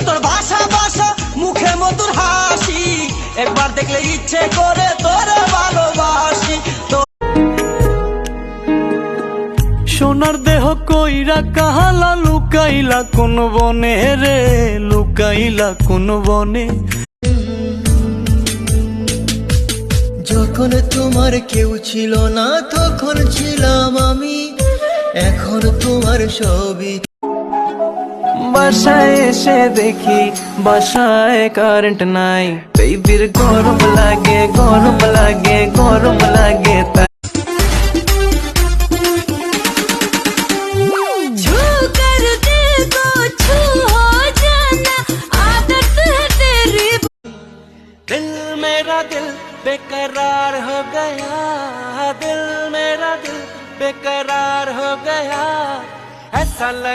তোর ভাষা ভাষা মুখে মধুর হাসি, একবার দেখলে ইচ্ছে করে তোরে ভালোবাসি। সোনার দেহ কইরা কাহালা লুকাইলা কোন বনে রে, লুকাইলা কোন বনে। যখন তোমার কেউ ছিল না তখন ছিলাম আমি, এখন তোমার সবই। বাসায় এসে দেখি বাসায় কারেন্ট নাই, বেবির গরম লাগে গরম লাগে গরম লাগে। दिल मेरा दिल बेकरार हो गया, दिल मेरा दिल बेकरार हो गया, ऐसा लग